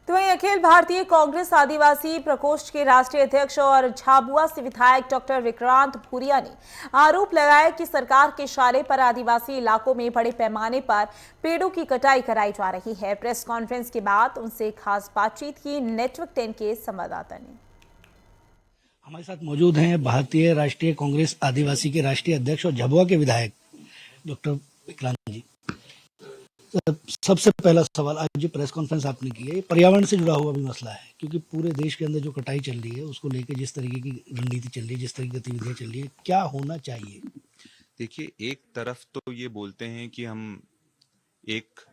तो वहीं अखिल भारतीय कांग्रेस आदिवासी प्रकोष्ठ के राष्ट्रीय अध्यक्ष और झाबुआ से विधायक डॉक्टर विक्रांत भूरिया ने आरोप लगाया कि सरकार के इशारे पर आदिवासी इलाकों में बड़े पैमाने पर पेड़ों की कटाई कराई जा रही है। प्रेस कॉन्फ्रेंस के बाद उनसे खास बातचीत की नेटवर्क 10 के संवाददाता ने। हमारे साथ मौजूद हैं भारतीय राष्ट्रीय कांग्रेस आदिवासी के राष्ट्रीय अध्यक्ष और झाबुआ के विधायक डॉक्टर विक्रांत जी। सबसे पहला सवाल, आज जो प्रेस कॉन्फ्रेंस आपने की है, ये पर्यावरण से जुड़ा हुआ भी मसला है, क्योंकि पूरे देश के अंदर जो कटाई चल रही है उसको लेकर जिस तरीके की रणनीति चल रही है, जिस तरह की गतिविधियां चल रही है, क्या होना चाहिए? देखिए, एक तरफ तो ये बोलते हैं कि हम एक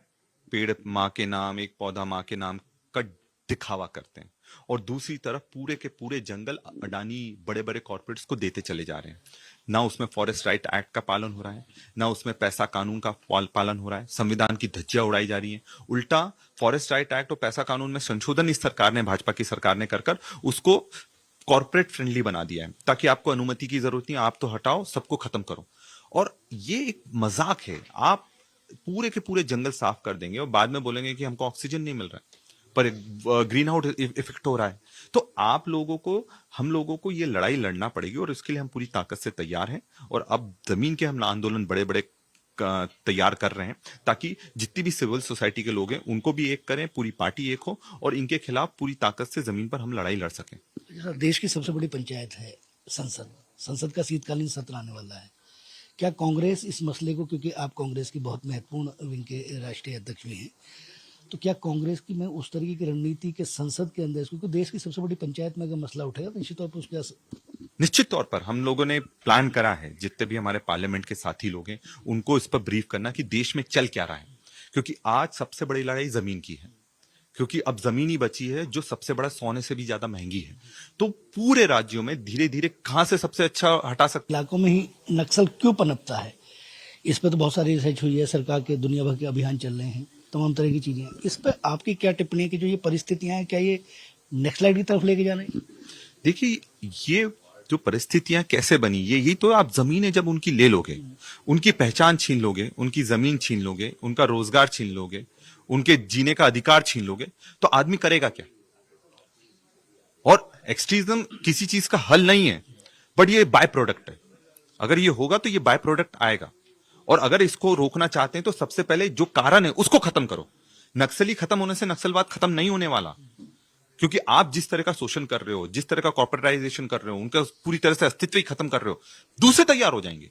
पेड़ माँ के नाम, एक पौधा माँ के नाम का दिखावा करते हैं, और दूसरी तरफ पूरे के पूरे जंगल अडानी बड़े बड़े कॉर्पोरेट्स को देते चले जा रहे हैं। ना उसमें फॉरेस्ट राइट एक्ट का पालन हो रहा है, ना उसमें पैसा कानून का पालन हो रहा है, संविधान की धज्जियां उड़ाई जा रही हैं। उल्टा फॉरेस्ट राइट एक्ट और पैसा कानून में संशोधन इस सरकार ने, भाजपा की सरकार ने कर उसको कॉर्पोरेट फ्रेंडली बना दिया है, ताकि आपको अनुमति की जरूरत नहीं, आप तो हटाओ, सबको खत्म करो। और ये एक मजाक है। आप पूरे के पूरे जंगल साफ कर देंगे और बाद में बोलेंगे कि हमको ऑक्सीजन नहीं मिल रहा है, पर ग्रीन हाउस इफेक्ट हो रहा है। तो आप लोगों को, हम लोगों को ये लड़ाई लड़ना पड़ेगी, और इसके लिए हम पूरी ताकत से तैयार हैं। और अब जमीन के हम आंदोलन बड़े बड़े तैयार कर रहे हैं, ताकि जितनी भी सिविल सोसाइटी के लोग हैं उनको भी एक करें, पूरी पार्टी एक हो, और इनके खिलाफ पूरी ताकत से जमीन पर हम लड़ाई लड़ सकें। देश की सबसे बड़ी पंचायत है संसद का शीतकालीन सत्र आने वाला है। क्या कांग्रेस इस मसले को, क्योंकि आप कांग्रेस की बहुत महत्वपूर्ण विंग के राष्ट्रीय अध्यक्ष भी हैं, तो क्या कांग्रेस की में उस तरीके की रणनीति के संसद के अंदर, क्योंकि देश की सबसे बड़ी पंचायत में अगर मसला उठेगा तो निश्चित तौर पर उसके निश्चित तौर पर हम लोगों ने प्लान करा है, जितने भी हमारे पार्लियामेंट के साथी लोग हैं उनको इस पर ब्रीफ करना कि देश में चल क्या रहा है। क्योंकि आज सबसे बड़ी लड़ाई जमीन की है, क्योंकि अब जमीन ही बची है जो सबसे बड़ा सोने से भी ज्यादा महंगी है। तो पूरे राज्यों में धीरे धीरे कहां से सबसे अच्छा हटा सकते, इलाकों में ही नक्सल क्यों पनपता है, इस पर तो बहुत सारी रिसर्च हुई है, सरकार के दुनिया भर के अभियान चल रहे हैं, तमाम तरह की चीजें। इस पर आपकी क्या टिप्पणी है कि जो ये परिस्थितियां हैं, क्या ये नक्सलाइट की तरफ लेके जा रही? देखिए, ये जो परिस्थितियां कैसे बनी, यही तो आप जमीनें जब उनकी ले लोगे, उनकी पहचान छीन लोगे, उनकी जमीन छीन लोगे, उनका रोजगार छीन लोगे, उनके जीने का अधिकार छीन लोगे, तो आदमी करेगा क्या? और एक्सट्रीज्म किसी चीज का हल नहीं है, बट ये बाय प्रोडक्ट है। अगर ये होगा तो ये बाय प्रोडक्ट आएगा, और अगर इसको रोकना चाहते हैं तो सबसे पहले जो कारण है उसको खत्म करो। नक्सली खत्म होने से नक्सलवाद खत्म नहीं होने वाला, क्योंकि आप जिस तरह का शोषण कर रहे हो, जिस तरह का कॉर्पोरेटाइजेशन कर रहे हो, उनका पूरी तरह से अस्तित्व ही खत्म कर रहे हो, दूसरे तैयार हो जाएंगे।